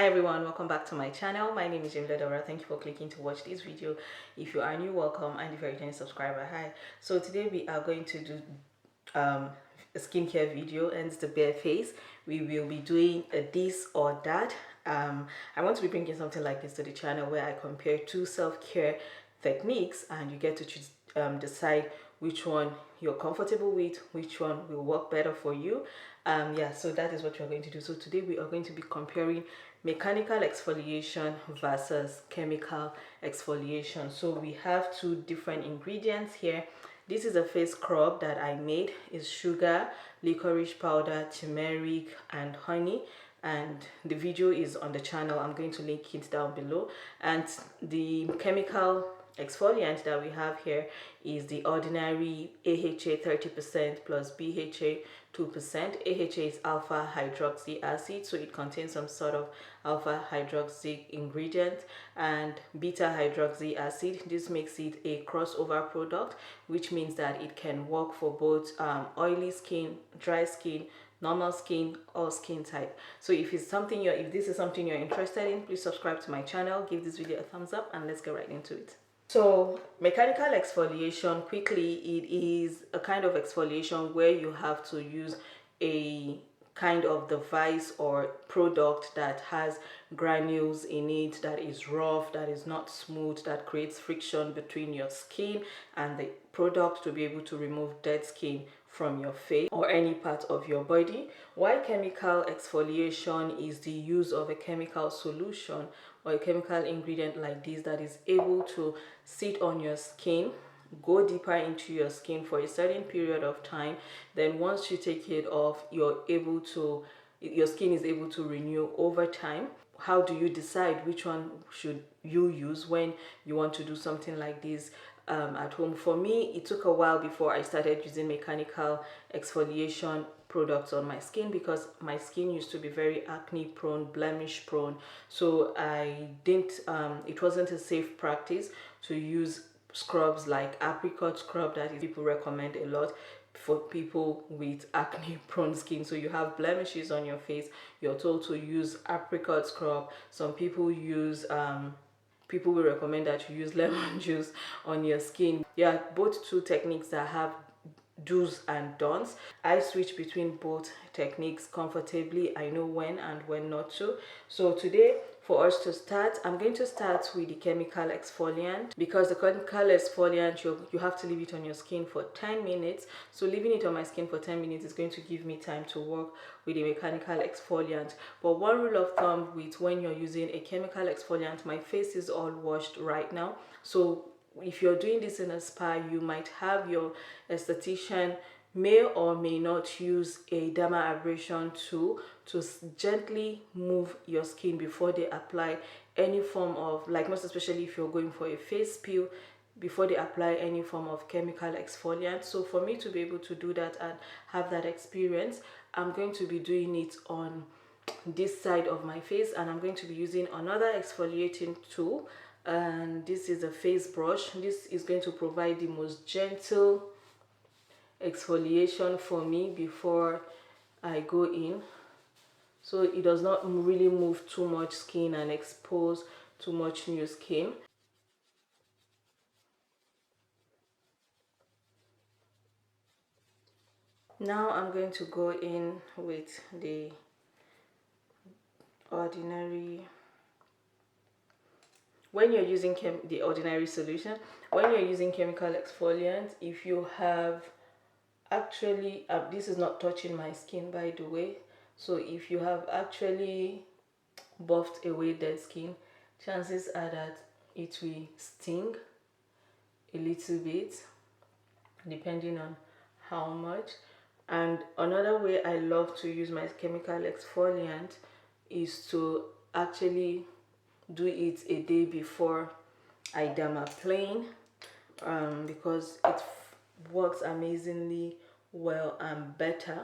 Hi everyone, welcome back to my channel. My name is Jamila Daura. Thank you for clicking to watch this video. If you are new, welcome, and if you're a returning subscriber, hi. So today we are going to do a skincare video, and it's the bare face. We will be doing a this or that. I want to be bringing something like this to the channel where I compare two self-care techniques and you get to choose, decide which one you're comfortable with, which one will work better for you. Yeah, so that is what we're going to do. So today we are going to be comparing mechanical exfoliation versus chemical exfoliation. So we have two different ingredients here. This is a face scrub that I made. It's sugar, licorice powder, turmeric, and honey. And the video is on the channel. I'm going to link it down below. And the chemical exfoliant that we have here is the ordinary AHA 30% plus BHA 2%. AHA is alpha hydroxy acid, so it contains some sort of alpha hydroxy ingredient, and beta hydroxy acid. This makes it a crossover product, which means that it can work for both oily skin, dry skin, normal skin, or skin type. So if this is something you're interested in, please subscribe to my channel, give this video a thumbs up, and let's get right into it. So mechanical exfoliation, quickly, it is a kind of exfoliation where you have to use a kind of device or product that has granules in it, that is rough, that is not smooth, that creates friction between your skin and the product to be able to remove dead skin from your face or any part of your body. While chemical exfoliation is the use of a chemical solution or a chemical ingredient like this that is able to sit on your skin, go deeper into your skin for a certain period of time. Then once you take it off, your skin is able to renew over time. How do you decide which one should you use when you want to do something like this at home? For me, it took a while before I started using mechanical exfoliation products on my skin, because my skin used to be very acne prone, blemish prone. So I didn't it wasn't a safe practice to use scrubs like apricot scrub that people recommend a lot for people with acne prone skin. So you have blemishes on your face, you're told to use apricot scrub. Some people use people will recommend that you use lemon juice on your skin. Yeah, both two techniques that have do's and don'ts. I switch between both techniques comfortably. I know when and when not to. So today, for us to start, I'm going to start with the chemical exfoliant, because the chemical exfoliant, you have to leave it on your skin for 10 minutes. So leaving it on my skin for 10 minutes is going to give me time to work with the mechanical exfoliant. But one rule of thumb with when you're using a chemical exfoliant, my face is all washed right now, so if you're doing this in a spa, you might have your esthetician may or may not use a dermabrasion tool to gently move your skin before they apply any form of, like most especially if you're going for a face peel, before they apply any form of chemical exfoliant. So for me to be able to do that and have that experience, I'm going to be doing it on this side of my face, and I'm going to be using another exfoliating tool, and this is a face brush. This is going to provide the most gentle exfoliation for me before I go in, so it does not really move too much skin and expose too much new skin. Now I'm going to go in with the ordinary. When you're using the ordinary solution, when you're using chemical exfoliant, if you have actually this is not touching my skin, by the way, so if you have actually buffed away dead skin, chances are that it will sting a little bit depending on how much. And another way I love to use my chemical exfoliant is to actually do it a day before I dermaplane, because it works amazingly well and better.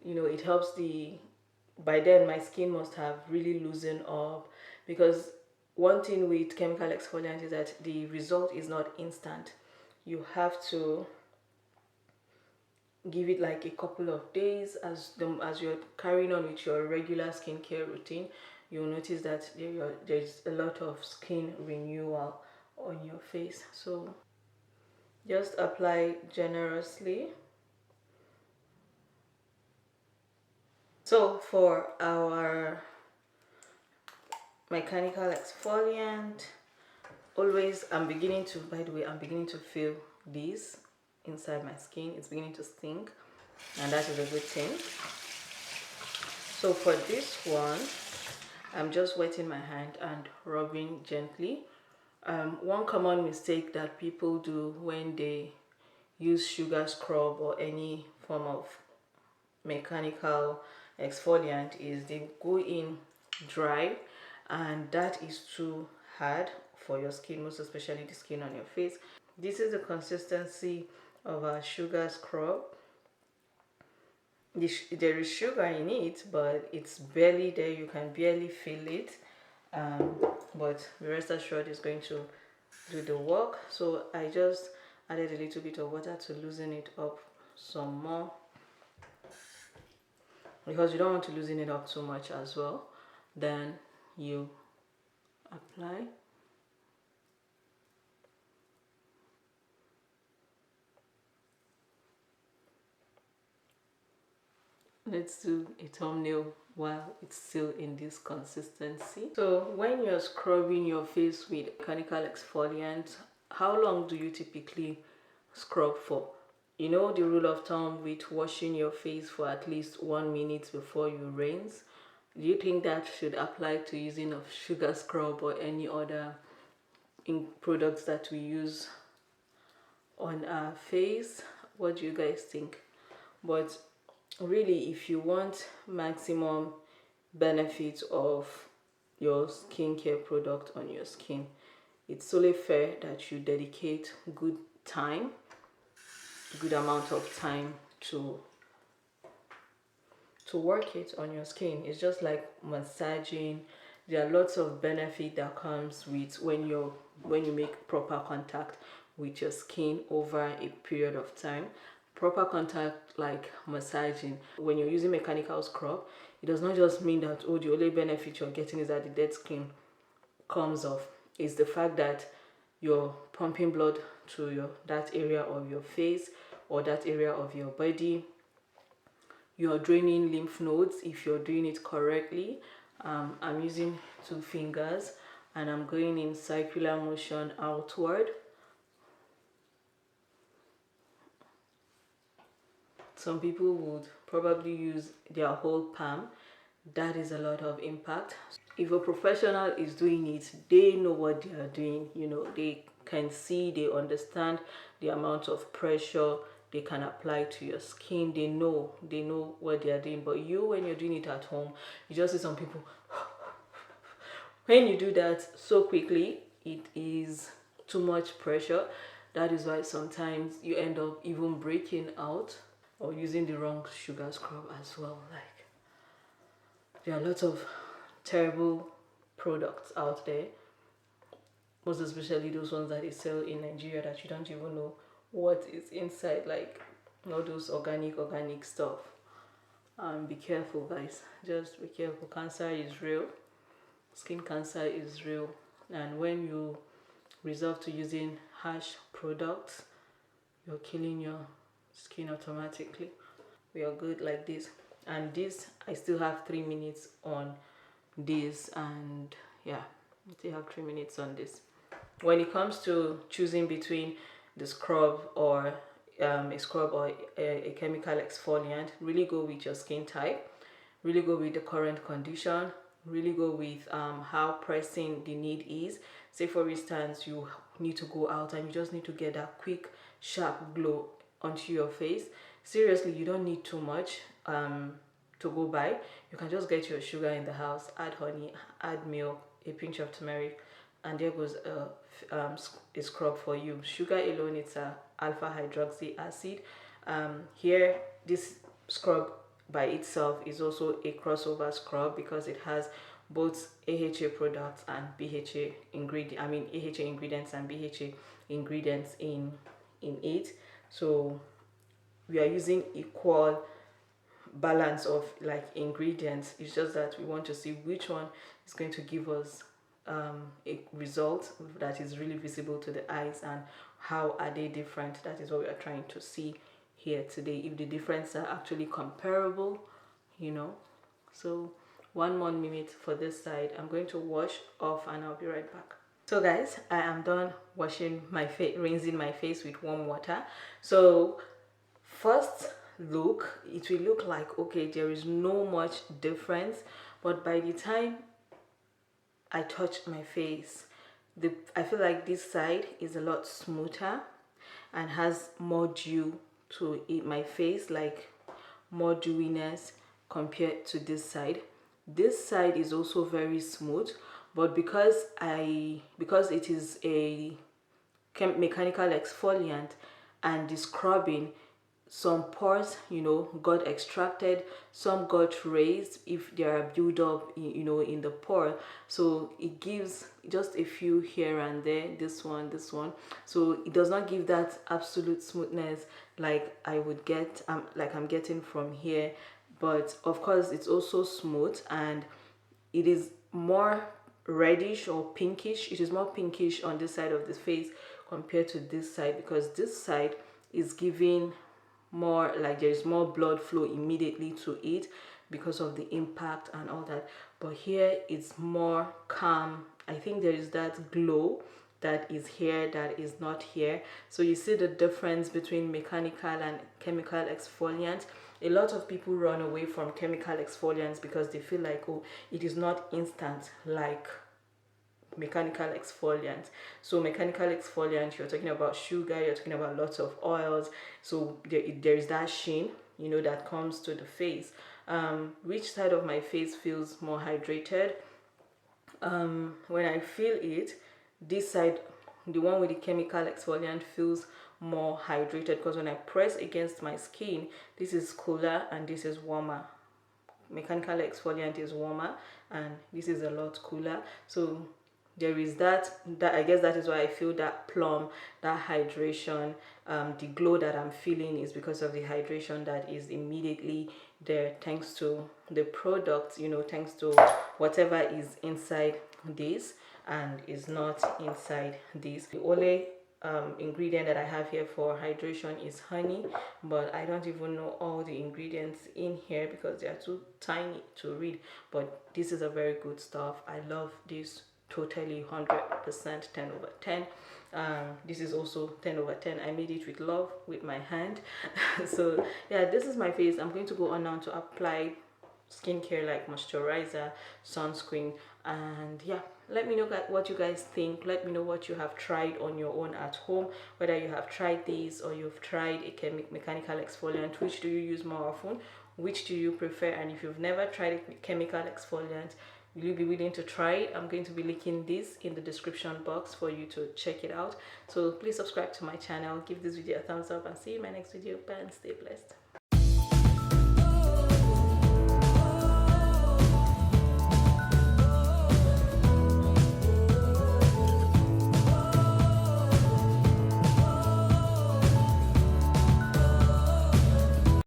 You know, it helps by then my skin must have really loosened up, because one thing with chemical exfoliant is that the result is not instant. You have to give it like a couple of days. As you're carrying on with your regular skincare routine, you'll notice that there's a lot of skin renewal on your face. So just apply generously. So for our mechanical exfoliant, always I'm beginning to feel this inside my skin. It's beginning to sting, and that is a good thing. So for this one, I'm just wetting my hand and rubbing gently. One common mistake that people do when they use sugar scrub or any form of mechanical exfoliant is they go in dry, and that is too hard for your skin, most especially the skin on your face. This is the consistency of a sugar scrub. There is sugar in it, but it's barely there. You can barely feel it, but rest assured it's going to do the work. So I just added a little bit of water to loosen it up some more, because you don't want to loosen it up too much as well. Then you apply. Let's do a thumbnail while it's still in this consistency. So when you're scrubbing your face with mechanical exfoliant, how long do you typically scrub for? You know the rule of thumb with washing your face for at least 1 minute before you rinse? Do you think that should apply to using of sugar scrub or any other products that we use on our face? What do you guys think? But really, if you want maximum benefit of your skincare product on your skin, it's only fair that you dedicate good amount of time to work it on your skin. It's just like massaging. There are lots of benefit that comes with when you make proper contact with your skin over a period of time. Proper contact, like massaging. When you're using mechanical scrub, it does not just mean that, oh, the only benefit you're getting is that the dead skin comes off. It's the fact that you're pumping blood to that area of your face or that area of your body. You're draining lymph nodes if you're doing it correctly. I'm using 2 fingers and I'm going in circular motion outward. Some people would probably use their whole palm. That is a lot of impact. If a professional is doing it, they know what they are doing. You know, they can see, they understand the amount of pressure they can apply to your skin. They know what they are doing. But you, when you're doing it at home, you just see some people when you do that so quickly, it is too much pressure. That is why sometimes you end up even breaking out or using the wrong sugar scrub as well. Like, there are lots of terrible products out there, most especially those ones that they sell in Nigeria that you don't even know what is inside, like all those organic stuff. Be careful, guys. Just be careful. Cancer is real. Skin cancer is real, and when you resort to using harsh products, you're killing your skin automatically. We are good like this. And this, I still have 3 minutes on this, and yeah, I still have 3 minutes on this. When it comes to choosing between the scrub or a chemical exfoliant, really go with your skin type, really go with the current condition, really go with how pressing the need is. Say for instance, you need to go out and you just need to get that quick sharp glow onto your face. Seriously, you don't need too much to go by. You can just get your sugar in the house, add honey, add milk, a pinch of turmeric, and there goes a scrub for you. Sugar alone, it's a alpha hydroxy acid. Here, this scrub by itself is also a crossover scrub because it has both AHA products and BHA ingredients. AHA ingredients and BHA ingredients in it. So we are using equal balance of like ingredients. It's just that we want to see which one is going to give us a result that is really visible to the eyes, and how are they different. That is what we are trying to see here today, if the difference are actually comparable, you know. So 1 more minute for this side. I'm going to wash off and I'll be right back. So guys, I am done washing my face, rinsing my face with warm water. So first look, it will look like, okay, there is no much difference, but by the time I touch my face, I feel like this side is a lot smoother and has more dew to it, my face, like more dewiness compared to this side. This side is also very smooth, but because it is a mechanical exfoliant and the scrubbing, some pores, you know, got extracted, some got raised if they are built up, you know, in the pore. So it gives just a few here and there, this one, so it does not give that absolute smoothness like I would get, like I'm getting from here. But of course it's also smooth, and it is more reddish or pinkish. It is more pinkish on this side of the face compared to this side, because this side is giving more, like there is more blood flow immediately to it because of the impact and all that. But here it's more calm. I think there is that glow that is here that is not here. So you see the difference between mechanical and chemical exfoliant. A lot of people run away from chemical exfoliants because they feel like, oh, it is not instant like mechanical exfoliant. So mechanical exfoliant, you're talking about sugar, you're talking about lots of oils, so there is that sheen, you know, that comes to the face. Which side of my face feels more hydrated? When I feel it, this side, the one with the chemical exfoliant, feels more hydrated, because when I press against my skin, this is cooler and this is warmer. Mechanical exfoliant is warmer and this is a lot cooler. So there is that I guess that is why I feel that plump, that hydration. The glow that I'm feeling is because of the hydration that is immediately there, thanks to the product, you know, thanks to whatever is inside this and is not inside this. The only ingredient that I have here for hydration is honey, but I don't even know all the ingredients in here because they are too tiny to read. But this is a very good stuff. I love this totally, 100%, 10/10. This is also 10/10. I made it with love with my hand. So yeah, this is my face. I'm going to go on now to apply skincare like moisturizer, sunscreen, and yeah, let me know what you guys think. Let me know what you have tried on your own at home, whether you have tried this or you've tried a mechanical exfoliant. Which do you use more often? Which do you prefer? And if you've never tried a chemical exfoliant, will you be willing to try it? I'm going to be linking this in the description box for you to check it out. So please subscribe to my channel, give this video a thumbs up, and see you in my next video. Bye and stay blessed.